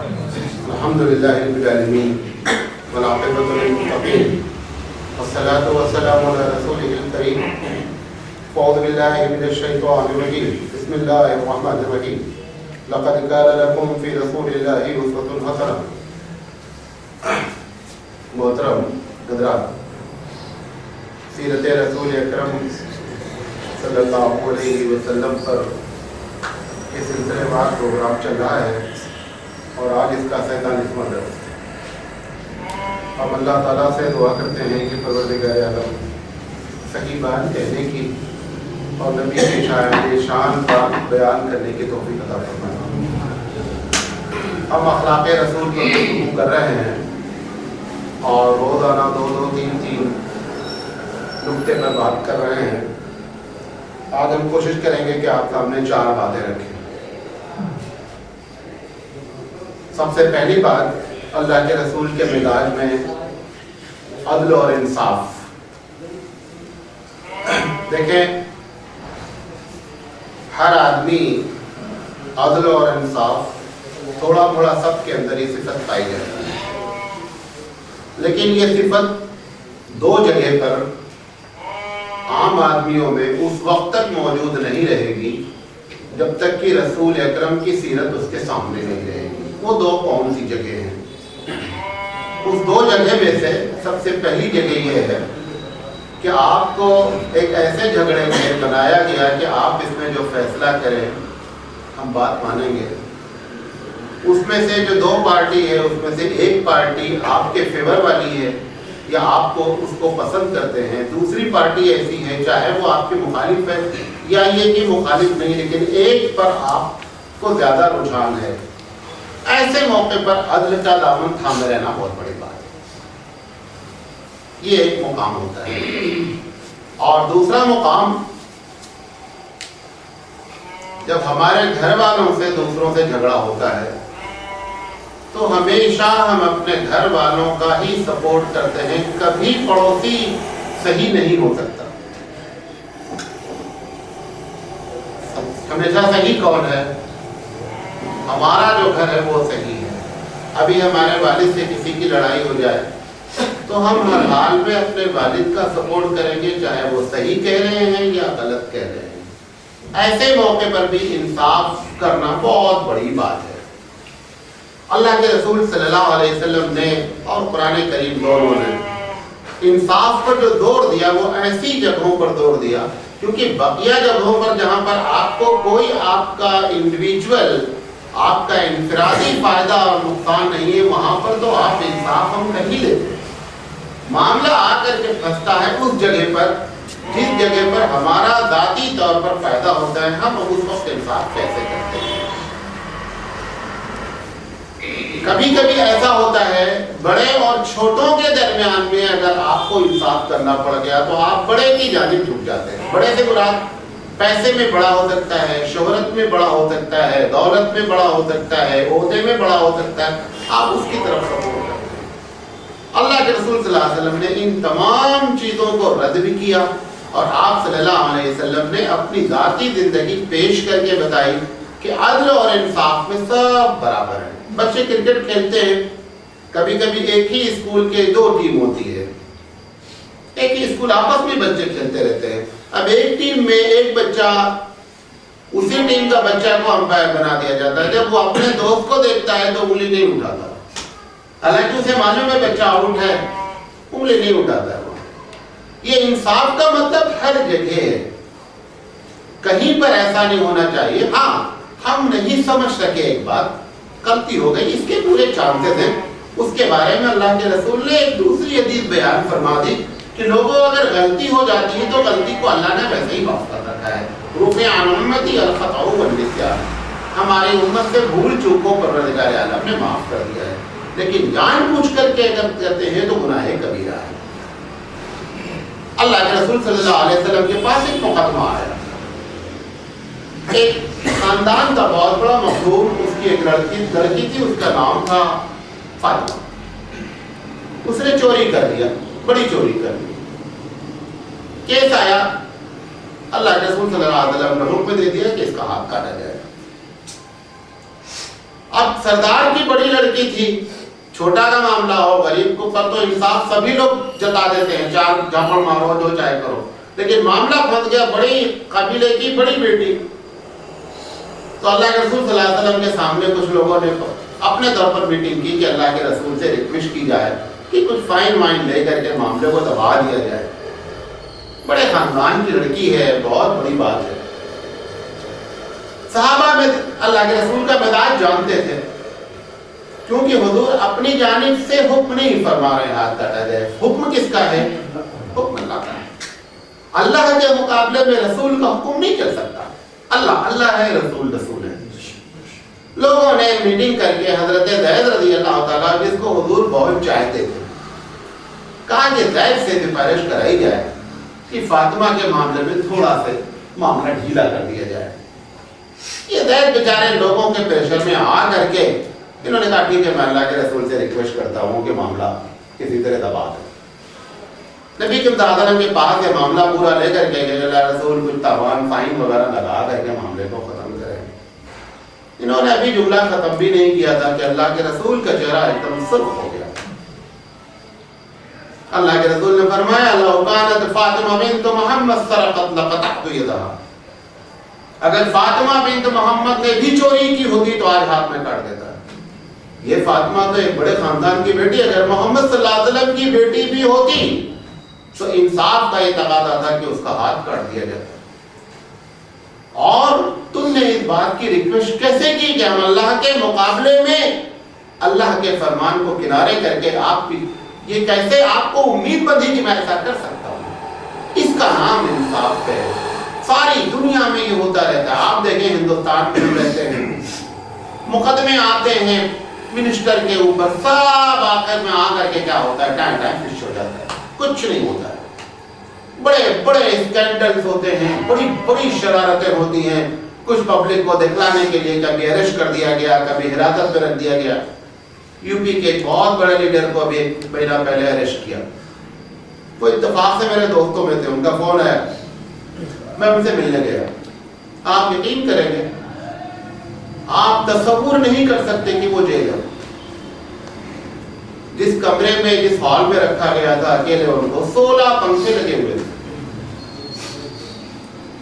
الحمد لله رب العالمين والعاقبة للمتقين والصلاة والسلام على رسوله الكريم. أعوذ بالله من الشيطان الرجيم. بسم الله الرحمن الرحيم. لقد كان لكم في رسول الله أسوة حسنة. محترم حضرات، سیرت رسول اکرم صلی اللہ علیہ وسلم پر یہ سلسلے وار پروگرام چل رہا ہے اور آج اس کا 47واں درس ہے. ہم اللہ تعالیٰ سے دعا کرتے ہیں کہ پروردگار عالم صحیح بات کہنے کی اور نبی کی شان بات بیان کرنے کی توفیق عطا فرمائے. ہم اخلاق رسول پر گفتگو کر رہے ہیں اور روزانہ دو تین نقطے پر بات کر رہے ہیں. آج ہم کوشش کریں گے کہ آپ سامنے 4 باتیں رکھیں. سب سے پہلی بات، اللہ کے رسول کے مزاج میں عدل اور انصاف. دیکھیں، ہر آدمی عدل اور انصاف تھوڑا تھوڑا سب کے اندر یہ صفت پائی جائے گی، لیکن یہ صفت 2 جگہ پر عام آدمیوں میں اس وقت تک موجود نہیں رہے گی جب تک کہ رسول اکرم کی سیرت اس کے سامنے نہیں رہے گی. وہ 2 کون سی جگہ ہیں؟ اس 2 جگہ میں سے سب سے پہلی جگہ یہ ہے کہ آپ کو ایک ایسے جھگڑے میں بنایا گیا کہ آپ اس میں جو فیصلہ کریں ہم بات مانیں گے. اس میں سے جو 2 پارٹی ہے اس میں سے ایک پارٹی آپ کے فیور والی ہے یا آپ کو اس کو پسند کرتے ہیں، دوسری پارٹی ایسی ہے چاہے وہ آپ کے مخالف ہے یا یہ کہ مخالف نہیں لیکن ایک پر آپ کو زیادہ رجحان ہے. ایسے موقع پر عدل کا دامن تھامے رہنا بہت بڑی بات ہے. یہ ایک مقام ہوتا ہے. اور دوسرا مقام، جب ہمارے گھر والوں سے دوسروں سے جھگڑا ہوتا ہے تو ہمیشہ ہم اپنے گھر والوں کا ہی سپورٹ کرتے ہیں. کبھی پڑوسی صحیح نہیں ہو سکتا. ہمیشہ صحیح کون ہے؟ ہمارا جو گھر ہے وہ صحیح ہے. ابھی ہمارے والد سے کسی کی لڑائی ہو جائے تو ہم ہر حال میں اپنے والد کا سپورٹ کریں گے چاہے وہ صحیح کہہ رہے ہیں یا غلط کہہ رہے ہیں. ایسے موقع پر بھی انصاف کرنا بہت بڑی بات ہے. اللہ کے رسول صلی اللہ علیہ وسلم نے اور قرآن کریم دونوں نے انصاف پر جو زور دیا وہ ایسی جگہوں پر زور دیا کیونکہ بقیہ جگہوں پر جہاں پر آپ کو کوئی آپ کا انڈیویجول آپ کا انفرادی فائدہ اور نقصان نہیں ہے وہاں پر تو آپ انصاف ہم نہیں لیتے. معاملہ آ کر کے پھنستا ہے اس جگہ پر جس جگہ پر ہمارا ذاتی طور پر فائدہ ہوتا ہے. ہم اس وقت انصاف کیسے کرتے ہیں؟ کبھی کبھی ایسا ہوتا ہے بڑے اور چھوٹوں کے درمیان میں اگر آپ کو انصاف کرنا پڑ گیا تو آپ بڑے کی جانب جھک جاتے ہیں. بڑے سے مراد پیسے میں بڑا ہو سکتا ہے، شہرت میں بڑا ہو سکتا ہے، دولت میں بڑا ہو سکتا ہے، عہدے میں بڑا ہو سکتا ہے. آپ اس کی طرف سپورٹ کرتے ہیں. اللہ کے رسول صلی اللہ علیہ وسلم نے ان تمام چیزوں کو رد بھی کیا اور آپ صلی اللہ علیہ وسلم نے اپنی ذاتی زندگی پیش کر کے بتائی کہ عدل اور انصاف میں سب برابر ہیں. بچے کرکٹ کھیلتے ہیں، کبھی کبھی ایک ہی اسکول کے 2 ٹیم ہوتی ہے، ایک ہی اسکول آپس میں بچے کھیلتے رہتے ہیں. اب ایک ٹیم میں ایک بچہ اسی ٹیم کا بچہ کو امپائر بنا دیا جاتا ہے. جب وہ اپنے دوست کو دیکھتا ہے تو انگلی نہیں اٹھاتا، حالانکہ اسے معلوم ہے بچہ آؤٹ ہے، انگلی نہیں اٹھاتا ہے. یہ انصاف کا مطلب ہر جگہ ہے، کہیں پر ایسا نہیں ہونا چاہیے. ہاں ہم نہیں سمجھ سکے، ایک بات غلطی ہو گئی، اس کے پورے چانسز ہیں. اس کے بارے میں اللہ کے رسول نے ایک دوسری حدیث بیان فرما دی کہ لوگوں اگر غلطی ہو جاتی ہے تو غلطی کو اللہ نے ویسے ہی معاف کر رکھا ہے. رفع عن امتی الخطأ والنسیان، ہماری امت سے بھول چوکوں پر پروردگار عالم نے معاف کر دیا ہے، لیکن جان بوجھ کر کے اگر کرتے ہیں تو گناہ کبیرہ ہے. اللہ کے رسول صلی اللہ علیہ وسلم کے پاس ایک مقدمہ آیا. ایک خاندان کا بہت بڑا مخدوم، اس کی ایک لڑکی تھی، اس کا نام تھا فاطمہ. اس نے چوری کر لیا، بڑی چوری کر لی. کیس آیا، اللہ کے رسول صلی اللہ علیہ وسلم نے حکم دے دیا کہ اس کا ہاتھ کاٹا جائے. اب سردار کی بڑی لڑکی تھی، چھوٹا کا معاملہ ہو غریب کو پر تو انصاف سبھی لوگ جتا دیتے ہیں، چار جھاپڑ مارو جو چاہے کرو، لیکن معاملہ پھنس گیا بڑی قبیلے کی بڑی بیٹی، تو اللہ کے رسول صلی اللہ علیہ وسلم کے سامنے کچھ لوگوں نے اپنے طور پر میٹنگ کی کہ اللہ کے رسول سے ریکویسٹ کی جائے کہ کچھ فائن وائن لے کر کے معاملے کو دبا دیا جائے، بڑے خاندان کی لڑکی ہے، بہت بڑی بات ہے۔ صحابہ میں اللہ کے رسول کا مزاج جانتے تھے، کیونکہ حضور اپنی جانب سے حکم نہیں فرما رہے ہاتھ کاٹا جائے، حکم کس کا ہے؟ حکم اللہ کا ہے۔ اللہ کے مقابلے میں رسول کا حکم نہیں چل سکتا، اللہ ہے، رسول ہے۔ لوگوں نے میٹنگ کر کے حضرت زید رضی اللہ تعالیٰ جس کو حضور بہت چاہتے تھے کہا کہ زید سے سفارش کرائی جائے کہ فاطمہ کے معاملے میں تھوڑا سے معاملہ ڈھیلا کر دیا جائے۔ یہ زید بیچارے لوگوں کے پریشر میں آ کر کے انہوں نے کہا ٹھیک ہے، میں اللہ کے رسول سے ریکویسٹ کرتا ہوں کہ معاملہ کسی طرح دبا دیں۔ نبی کے متعلق کے پاس یہ معاملہ پورا لے کر کے کہ اللہ رسول کچھ تاوان فائن وغیرہ لگا کر کے معاملے کو ختم کریں۔ انہوں نے ابھی جملہ ختم بھی نہیں کیا تھا کہ اللہ کے رسول کا چہرہ ایک دم سرخ ہو گیا۔ اللہ کے رسول نے فرمایا لو کانت فاطمہ بنت محمد سرقت لقطعت یدہا، اگر فاطمہ بنت محمد نے بھی چوری کی ہوتی تو آج ہاتھ میں کاٹ دیتا۔ یہ فاطمہ تو ایک بڑے خاندان کی بیٹی، اگر محمد صلی اللہ علیہ وسلم کی بیٹی بھی ہوتی تو انصاف کا یہ تقاضا تھا کہ اس کا ہاتھ کاٹ دیا جاتا۔ اور تم نے اس بات کی ریکویسٹ کیسے کی کہ ہم اللہ کے مقابلے میں اللہ کے فرمان کو کنارے کر کے آپ بھی یہ کیسے آپ کو امید بندھی کہ میں ایسا کر سکتا ہوں؟ اس کا نام انصاف ہے۔ ساری دنیا میں یہ ہوتا رہتا ہے، آپ دیکھیں ہندوستان میں ہم رہتے ہیں، مقدمے آتے ہیں منسٹر کے اوپر، سب آخر میں آ کر کے کیا ہوتا ہے، ٹائم فش ہو جاتا ہے، کچھ نہیں ہوتا ہے، بڑے بڑے اسکینڈلز ہوتے ہیں، بڑی بڑی شرارتیں ہوتی ہیں، کچھ پبلک کو دکھلانے کے لیے کبھی اریسٹ کر دیا گیا، کبھی حراست میں رکھ دیا گیا۔ یو پی کے ایک بہت بڑے لیڈر کو ابھی ایک مہینہ پہلے اریسٹ کیا، وہ اتفاق سے میرے دوستوں میں تھے، ان کا فون آیا، میں ان سے ملنے گیا۔ آپ یقین کریں گے، آپ تصور نہیں کر سکتے کہ وہ جیل ہے۔ جس کمرے میں جس ہال میں رکھا گیا تھا اکیلے ان کو 16 پنکھے لگے ہوئے تھے،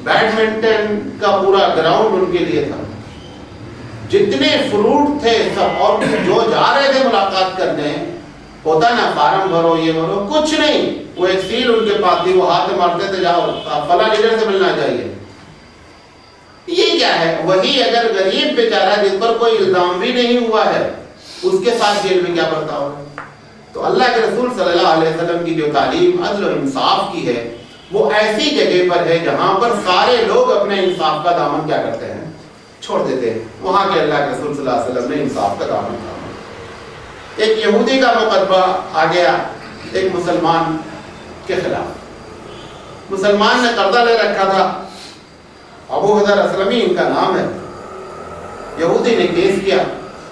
بیڈمنٹن کا پورا گراؤنڈ ان کے لیے تھا، جتنے فروٹ تھے سب، اور جو جا رہے تھے ملاقات کرنے، ہوتا نا فارم بھرو یہ بھرو، کچھ نہیں، وہ ایک سیل ان کے پاس تھی، وہ ہاتھ مارتے تھے جاؤ فلاں لیڈر سے ملنا چاہیے۔ یہ کیا ہے؟ وہی اگر غریب بیچارہ جس پر کوئی الزام بھی نہیں ہوا ہے اس کے ساتھ جیل میں کیا برتاؤ ہوگا؟ تو اللہ کے رسول صلی اللہ علیہ وسلم کی جو تعلیم عدل و انصاف کی ہے وہ ایسی جگہ پر ہے جہاں پر سارے لوگ اپنے انصاف کا دامن کیا کرتے ہیں؟ چھوڑ دیتے ہیں۔ وہاں کے اللہ کے رسول صلی اللہ علیہ وسلم نے انصاف کا دامن تھاما۔ ایک یہودی کا مقدمہ آ گیا ایک مسلمان کے خلاف، مسلمان نے قرضہ لے رکھا تھا، ابو حذر اسلمی ان کا نام ہے، یہودی نے کیس کیا،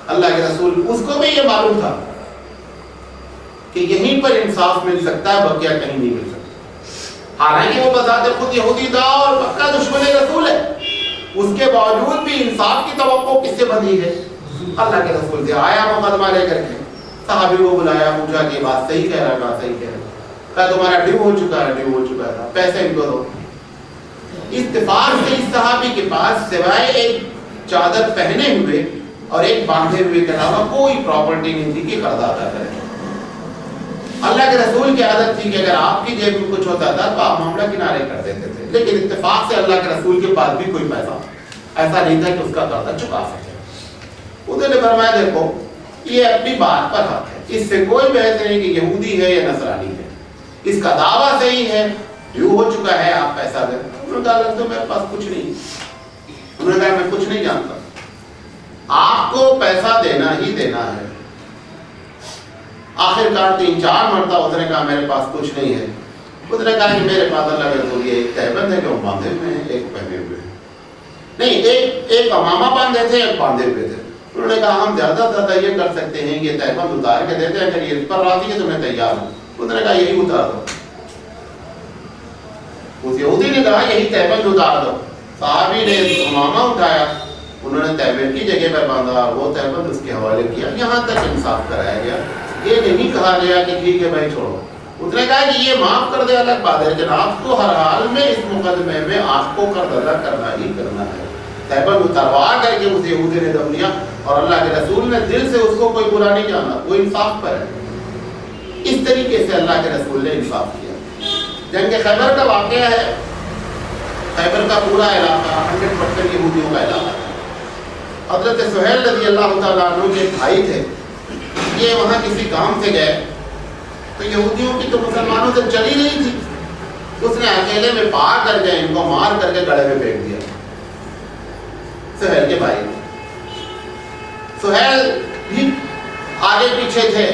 اللہ کے رسول اس کو بھی یہ معلوم تھا کہ یہیں پر انصاف مل سکتا ہے، بقیہ کہیں نہیں مل سکتا۔ حالانکہ وہ بذات خود یہودی تھا اور پکا دشمن رسول ہے، اس کے باوجود بھی انصاف کی توقع کس سے بندھی ہے؟ اللہ کے رسول سے۔ آیا مقدمہ لے کر کے، صحابی کو بلایا، پوچھا کہ بات صحیح کہہ رہا، بات صحیح کہہ رہا، کہا تمہارا ڈیو ہو چکا ہے، ڈیو ہو چکا تھا، پیسے ان کو دو۔ اتفاق سے اس صحابی کے پاس سوائے ایک چادر پہنے ہوئے اور ایک باندھے ہوئے کے علاوہ کوئی پراپرٹی نہیں تھی کہ قرض ادا کرے۔ اللہ کے رسول کی عادت تھی کہ اگر آپ کی جیب میں کچھ ہوتا تھا تو آپ معاملہ کنارے کر دیتے تھے، لیکن اتفاق سے اللہ کے رسول کے پاس بھی کوئی پیسہ ایسا نہیں تھا کہ اس کا قرضہ چکا سکے۔ انہوں نے فرمایا دیکھو یہ اپنی بات پر حق ہے، اس سے کوئی بحث نہیں کہ یہودی ہے یا نصرانی ہے، اس کا دعویٰ صحیح ہے، ڈیو ہو چکا ہے، آپ پیسہ دیں۔ انہوں نے کہا تو میرے پاس کچھ نہیں، انہوں نے کہا میں کچھ نہیں جانتا، آپ کو پیسہ دینا ہی دینا ہے۔ آخر کار 3-4 مرتبہ اس نے کہا میرے پاس کچھ نہیں ہے۔ اس نے کہا کہ میرے پاس اللہ کے رسول یہ ایک تہبند ہے کہ وہ باندھے ہوئے ہیں، ایک پہنے ہوئے ہیں، نہیں ایک امامہ باندھے تھے، ایک باندھے ہوئے تھے۔ انہوں نے کہا ہم زیادہ سے زیادہ یہ کر سکتے ہیں کہ تہبند اتار کے دیتے ہیں، اگر یہ اس پر راضی ہے تو میں تیار ہوں۔ اس نے کہا یہی اتار دو۔ اس یہودی نے کہا یہی تہبند اتار دو۔ صحابی نے امامہ اٹھایا، انہوں نے تہبند کی جگہ پہ باندھا اور وہ تہبند اس کے حوالے کیا. یہاں تک انصاف کرایا گیا. یہ نہیں کہا گیا کہ ٹھیک ہے بھائی چھوڑو. اس نے کہا کہ یہ معاف کر دے الگ بات ہے لیکن آپ کو ہر حال میں اس مقدمے میں آپ کو قرض ادا کرنا ہی کرنا ہے. تہبند اتروا کر کے اس یہودی نے دم لیا اور اللہ کے رسول نے دل سے اس کو کوئی برا نہیں جانا, وہ انصاف پر ہے. اس طریقے سے اللہ کے رسول نے انصاف کیا. جنگ خیبر کا واقعہ ہے. خیبر کا پورا علاقہ 100% یہودیوں کا علاقہ ہے. حضرت سہیل رضی اللہ تعالیٰ عنہ کے بھائی تھے. یہ وہاں کسی کام سے گئے تو یہودیوں کی تو مسلمانوں سے چلی نہیں تھی. اس نے اکیلے میں پار کر کے ان کو مار کر کے گڑھے میں پھینک دیا. سہیل کے بھائی سہیل بھی آگے پیچھے تھے,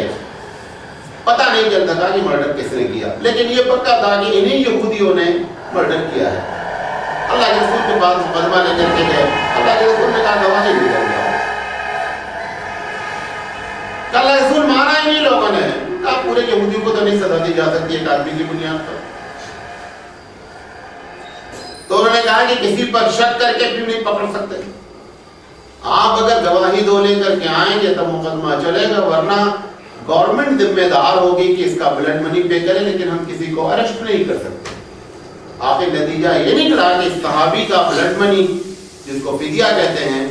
پتہ نہیں چلتا تھا کہ مرڈر کس نے کیا, لیکن یہ پکا تھا کہ انہیں یہودیوں نے مرڈر کیا ہے. اللہ کے رسول کے پاس مقدمہ لے کر کے گئے. اللہ کے رسول نے کہا گواہی نہیں کرنا. اللہ کے رسول مارا ہی نہیں لوگوں نے. کہا پورے یہودیوں کو تو نہیں سزا دی جا سکتی ایک آدمی کی بنیاد پر. تو انہوں نے کہا کہ کسی پر شک کر کے کیوں نہیں پکڑ سکتے. آپ اگر گواہی دو لے کر کے آئیں گے تو مقدمہ چلے گا, ورنہ گورنمنٹ ذمہ دار ہوگی کہ اس کا بلڈ منی پے کرے, لیکن ہم کسی کو اریسٹ نہیں کر سکتے. آخر نتیجہ یہ نکلا کہ صحابی کا بلڈ منی جس کو فدیہ کہتے ہیں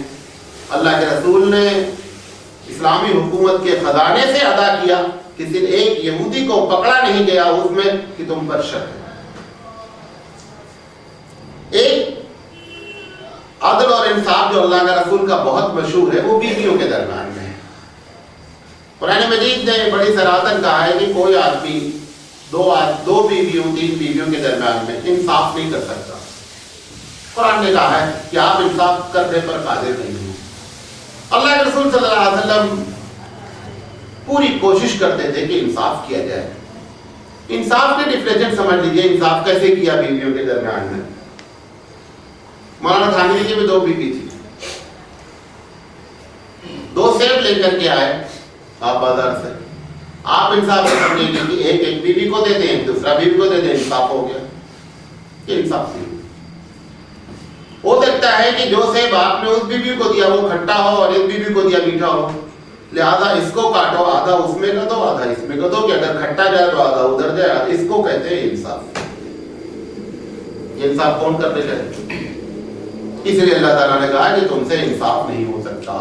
اللہ کے رسول نے اسلامی حکومت کے خزانے سے ادا کیا. کسی ایک یہودی کو پکڑا نہیں گیا اس میں کہ تم پر شک ہے. ایک عدل اور انصاف جو اللہ کا رسول کا بہت مشہور ہے وہ بیویوں کے درمیان میں ہے. قرآن مجید نے بڑی صراحتاً کہا ہے کہ کوئی آدمی دو بیویوں 3 بیویوں کے درمیان میں انصاف نہیں کر سکتا. قرآن نے کہا ہے کہ آپ انصاف کرنے پر قادر نہیں ہیں. اللہ کے رسول صلی اللہ علیہ وسلم پوری کوشش کرتے تھے کہ انصاف کیا جائے. انصاف کے ڈیفینیشن سمجھ لیجئے انصاف کیسے کیا بیویوں کے درمیان میں. مولانا تھانوی کی بھی 2 بیوی تھی. 2 سیب لے کر کے آئے آپ بازار سے. آپ انصاف سمجھیں گے کہ ایک بیوی کو دے دیں دوسرا بیوی کو دے دیں, انصاف ہو گیا. یہ انصاف نہیں. ہو سکتا ہے کہ جو سیب آپ نے اس بیوی کو دیا وہ کھٹا ہو اور اس بیوی کو دیا میٹھا ہو, لہذا اس کو کاٹو, آدھا اس میں کر دو آدھا اس میں کر دو کہ اگر کھٹا جائے تو آدھا ادھر جائے. اس کو کہتے ہیں انصاف. یہ انصاف کون کرنے چاہے؟ اس لیے اللہ تعالیٰ نے کہا کہ تم سے انصاف نہیں ہو سکتا.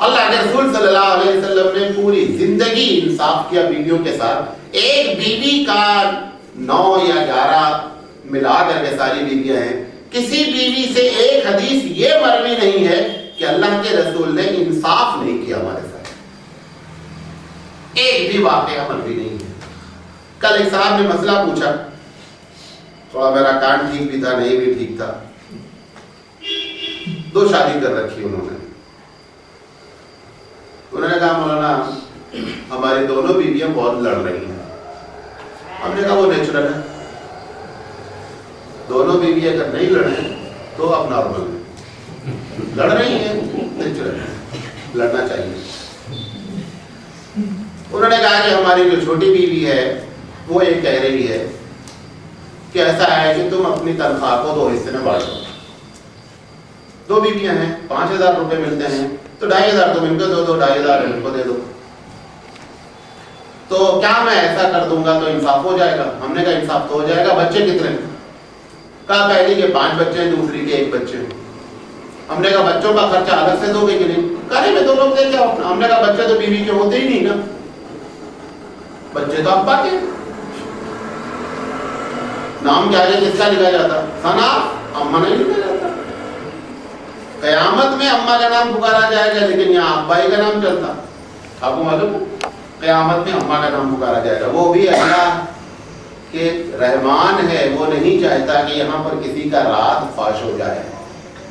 اللہ کے رسول صلی اللہ علیہ وسلم نے پوری زندگی انصاف کیا بیویوں کے ساتھ. ایک بیوی کا 9 یا 11 ملا کر کے ساری بیویاں ہیں. کسی بیوی سے ایک حدیث یہ مروی نہیں ہے کہ اللہ کے رسول نے انصاف نہیں کیا ہمارے ساتھ. ایک بھی واقعہ مروی نہیں ہے. کل ایک صاحب نے مسئلہ پوچھا, تھوڑا میرا کان ٹھیک بھی تھا نہیں بھی ٹھیک تھا. 2 شادی کر رکھی انہوں نے کہا مولانا ہماری دونوں بیویاں بہت لڑ رہی ہیں. ہم نے کہا وہ نیچرل ہے. دونوں بیوی اگر نہیں لڑیں تو اب نارمل ہے. لڑ رہی ہیں نیچرل ہے, لڑنا چاہیے. انہوں نے کہا کہ ہماری جو چھوٹی بیوی ہے وہ یہ کہہ رہی ہے کہ ایسا ہے کہ تم اپنی تنخواہ کو 2 حصے میں بانٹ دو. 2 بیویاں ہیں, 5,000 روپے ملتے ہیں تو 2,500 تم ان کو دو 2,500 ان کو دے دو. تو کیا میں ایسا کر دوں گا تو انصاف ہو جائے گا؟ ہم نے کہا انصاف تو ہو جائے گا. بچے کتنے ہیں؟ کہا پہلی کے 5 بچے ہیں, دوسری کے 1 بچے ہیں. ہم نے کہا بچوں کا خرچہ الگ سے دو گے کہ نہیں؟ کہا نہیں میں 2 لوگ دے کیا. ہم نے کہا بچے تو بیوی کے ہوتے ہی نہیں نا, بچے تو ابا کے. نام کیا ہے کس کا لکھا جاتا؟ ثنا, اما نہیں لکھا جاتا. قیامت میں اما کا نام پکارا جائے گا لیکن یہاں ابائی کا نام چلتا. آپ کو معلوم ہے قیامت میں اما کا نام پکارا جائے گا. وہ بھی اللہ کہ رحمان ہے, وہ نہیں چاہتا کہ یہاں پر کسی کا راز فاش ہو جائے.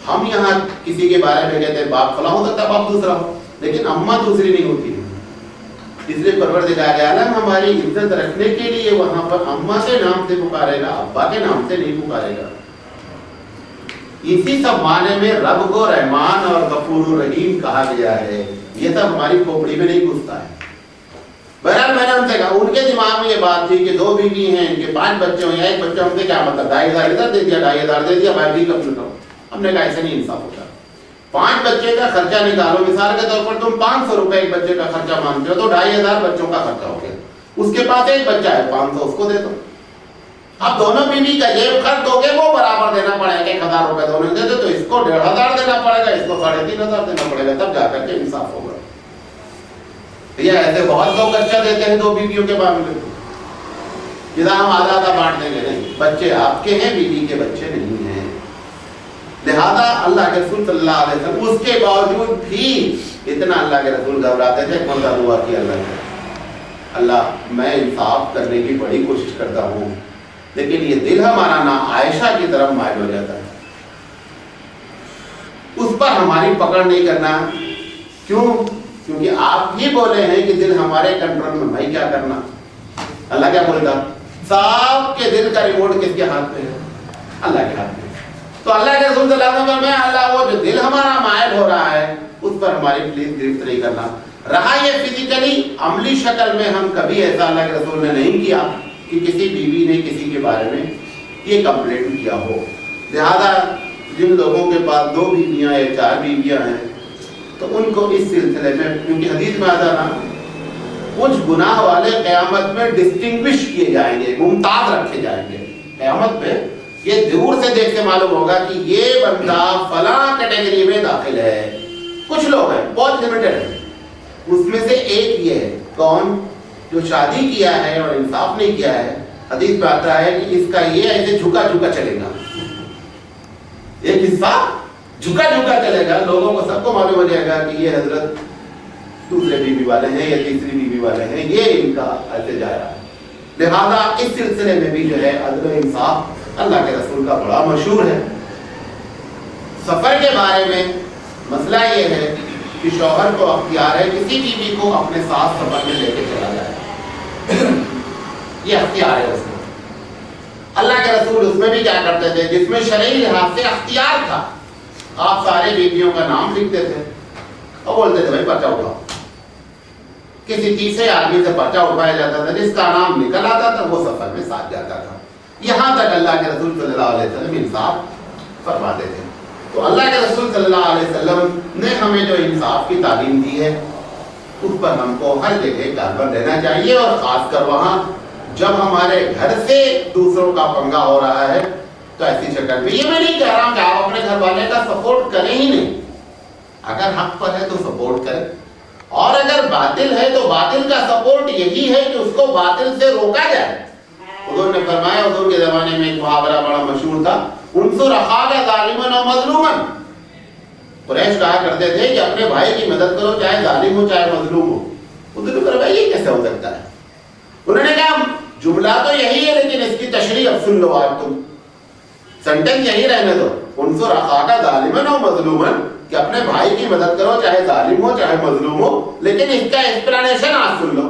ہم یہاں کسی کے بارے میں کہتے ہیں باپ فلاں ہو سکتا ہے باپ دوسرا ہو, لیکن اماں دوسری نہیں ہوتی. اس لیے پروردگار عالم ہماری عزت رکھنے کے لیے وہاں پر اماں کے نام سے پکارے گا, ابا کے نام سے نہیں پکارے گا. اسی سب معنی میں رب کو رحمان اور غفور الرحیم کہا گیا ہے. یہ سب ہماری کھوپڑی میں نہیں گھستا ہے. بہرحال میں نے ان سے کہا, ان کے دماغ میں یہ بات تھی کہ 2 بیوی ہیں, ان کے 5 بچے ہیں, 1 بچہ, ہم سے کیا مطلب 2,500 ادھر دے دیا 2,500 دے دیا, باقی کا ہم نے کہا ایسے نہیں انصاف ہوتا. 5 بچے کا خرچہ نکالو، مثال کے طور پر تم 500 روپے ایک بچے کا خرچہ مانتے ہو تو 2500 بچوں کا خرچہ ہو گیا. اس کے پاس ایک بچہ ہے، 500 اس کو دے دو. اب دونوں بیوی کا جیب خرچ دو گے وہ برابر دینا پڑے گا. 1000 روپے دونوں دے دو تو اس کو 1500 دینا پڑے گا، اس کو 3500 دینا پڑے گا، تب جا کر کے انصاف ہوگا. یہ ایسے بہت لوگ خرچہ دیتے ہیں 2 بیویوں کے معاملے میں، جدھر ہم آدھا بانٹ دیں گے. نہیں، بچے آپ کے ہیں، بیوی کے بچے نہیں ہیں. لہذا اللہ کے رسول صلی اللہ علیہ وسلم اس کے باوجود بھی اتنا اللہ کے رسول گھبراتے تھے. کون سا دعا کی اللہ میں انصاف کرنے کی بڑی کوشش کرتا ہوں، لیکن یہ دل ہمارا نہ عائشہ کی طرف مائل ہو جاتا ہے، اس پر ہماری پکڑ نہیں کرنا. کیوں؟ کیونکہ آپ ہی بولے ہیں کہ دل ہمارے کنٹرول میں، بھائی کیا کرنا. اللہ کیا بولتا؟ صاحب کے دل کا ریموٹ کس کے ہاتھ میں ہے؟ اللہ کے ہاتھ میں. تو اللہ کے رسول صلی اللہ علیہ وسلم میں اللہ وہ جو دل ہمارا مائل ہو رہا ہے اس پر ہماری پلیز گرفت نہیں کرنا. رہا یہ فزیکلی عملی شکل میں ہم کبھی ایسا اللہ کے رسول نے نہیں کیا کہ کسی بیوی نے کسی کے بارے میں یہ کمپلینٹ کیا ہو. لہذا جن لوگوں کے پاس 2 بیویاں یا 4 بیویاں ہیں تو ان کو اس سلسلے میں، کیونکہ حدیث میں آتا نا کچھ گناہ والے قیامت میں ڈسٹنگوش کیے جائیں گے، ممتاز رکھے جائیں گے. قیامت میں یہ دور سے دیکھ کے معلوم ہوگا کہ یہ بندہ فلاں کیٹیگری میں داخل ہے. کچھ لوگ ہیں بہت لمیٹڈ ہیں، اس میں سے ایک یہ ہے. کون؟ جو شادی کیا ہے اور انصاف نہیں کیا ہے. حدیث میں آتا ہے کہ اس کا یہ ایسے جھکا جھکا چلے گا، ایک حصہ جھکا جھکا چلے گا. لوگوں کو سب کو معلوم ہو جائے گا کہ یہ حضرت دوسرے بیوی والے ہیں یا تیسری بیوی والے ہیں، یہ ان کا ایسے جا رہا ہے. لہذا اس سلسلے میں بھی جو ہے عدل و انصاف اللہ کے رسول کا بڑا مشہور ہے. سفر کے بارے میں مسئلہ یہ ہے کہ شوہر کو اختیار ہے کسی بیوی کو اپنے ساتھ سفر میں لے کے چلا جائے، یہ اختیار ہے اس میں. اللہ کے رسول اس میں بھی کیا کرتے تھے جس میں شرعی لحاظ سے اختیار تھا. آپ سارے بیویوں کا نام لکھتے تھے اور بولتے تھے بھائی پرچہ اٹھاؤ. کسی تیسرے آدمی سے پرچہ اٹھایا جاتا تھا، جس کا نام نکل آتا تھا وہ سفر میں ساتھ جاتا تھا. یہاں تک اللہ کے رسول صلی اللہ علیہ وسلم انصاف فرماتے تھے. تو اللہ کے رسول صلی اللہ علیہ وسلم نے ہمیں جو انصاف کی تعلیم دی ہے اس پر ہم کو ہر جگہ کاربن دینا چاہیے، اور خاص کر وہاں جب ہمارے گھر سے دوسروں کا پنگا ہو رہا ہے تو ایسی شکل میں. یہ میں نہیں کہہ رہا ہوں کہ آپ اپنے گھر والے کا سپورٹ کریں ہی نہیں، اگر حق پر ہے تو سپورٹ کریں، اور اگر باطل ہے تو باطل کا سپورٹ یہی ہے کہ اس کو باطل سے روکا جائے. حضور نے فرمایا، حضور کے زمانے میں ایک محاورہ بڑا مشہور تھا، انصر اخاک ظالما و مظلوما. قریش کہا کرتے تھے کہ اپنے بھائی کی مدد کرو چاہے ظالم ہو چاہے مظلوم ہو. حضور نے فرمایا یہ کیسے ہو سکتا ہے؟ انہوں نے کہا جملہ تو یہی ہے لیکن اس کی تشریح اب سن لو. آج تم سینٹنس یہی رہنے دو، انصر اخاک ظالما و مظلوما، کہ اپنے بھائی کی مدد کرو چاہے ظالم ہو چاہے مظلوم ہو، لیکن اس کا ایکسپلینیشن آج سن لو.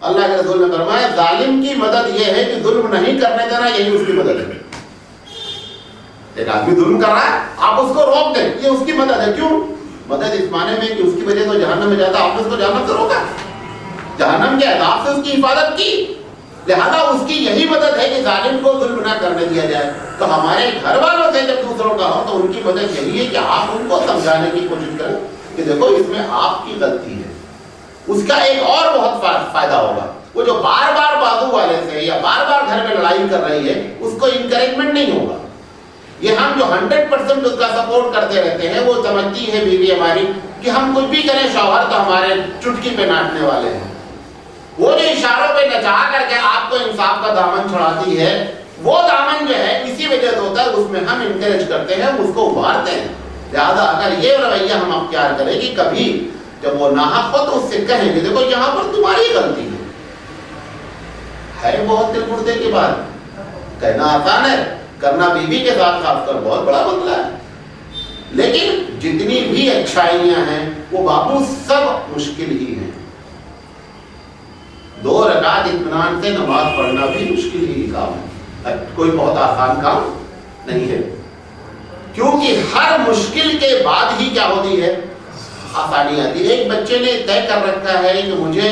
اللہ کے رسول نے فرمایا ظالم کی مدد یہ ہے کہ ظلم نہیں کرنے دینا، یہی اس کی مدد ہے. ایک آدمی ظلم کر رہا ہے، آپ اس کو روک دیں، یہ اس کی مدد ہے. کیوں مدد؟ اس معنی میں کہ اس کی وجہ سے جہنم میں جاتا، آپ نے اس کو جہنم سے روکا، جہنم کے عذاب سے اس کی حفاظت کی. لہذا اس کی یہی مدد ہے کہ ظالم کو ظلم نہ کرنے دیا جائے. تو ہمارے گھر والوں سے جب دوسروں کا ہو تو ان کی مدد یہی ہے کہ آپ ان کو سمجھانے کی کوشش کریں کہ دیکھو اس میں آپ کی غلطی ہے. اس کا ایک اور بہت فائدہ ہوگا، وہ جو بار بار بازو والے سے یا بار بار گھر میں لڑائی کر رہی ہے اس کو انکریجمنٹ نہیں ہوگا. یہ ہم جو 100% اس کا سپورٹ کرتے رہتے ہیں، وہ سمجھتی ہے بیوی ہماری کہ ہم کچھ بھی کریں شوہر تو ہمارے چٹکی پہ ناچنے والے ہیں. وہ جو اشاروں پہ نچا کر کے آپ کو انصاف کا دامن چھڑاتی ہے، وہ دامن جو ہے اسی وجہ سے ہوتا ہے، اس میں ہم انکریج کرتے ہیں، اس کو ابھارتے ہیں. لہٰذا اگر یہ رویہ ہم اختیار کریں کہ کبھی جب وہ ناحق ہو تو اس سے کہیں کہ دیکھو یہاں پر تمہاری غلطی ہے بہت دل مردے کی بات کہنا آسان ہے، کرنا بیوی کے ساتھ خاص کر بہت بڑا مسئلہ ہے. لیکن جتنی بھی اچھائیاں ہیں وہ بابو سب مشکل ہی ہیں. 2 رکعت اطمینان سے نماز پڑھنا بھی مشکل ہی کام ہے، کوئی بہت آسان کام نہیں ہے. کیونکہ ہر مشکل کے بعد ہی کیا ہوتی ہے؟ آسانی آتی ہے. ایک بچے نے طے کر رکھا ہے کہ مجھے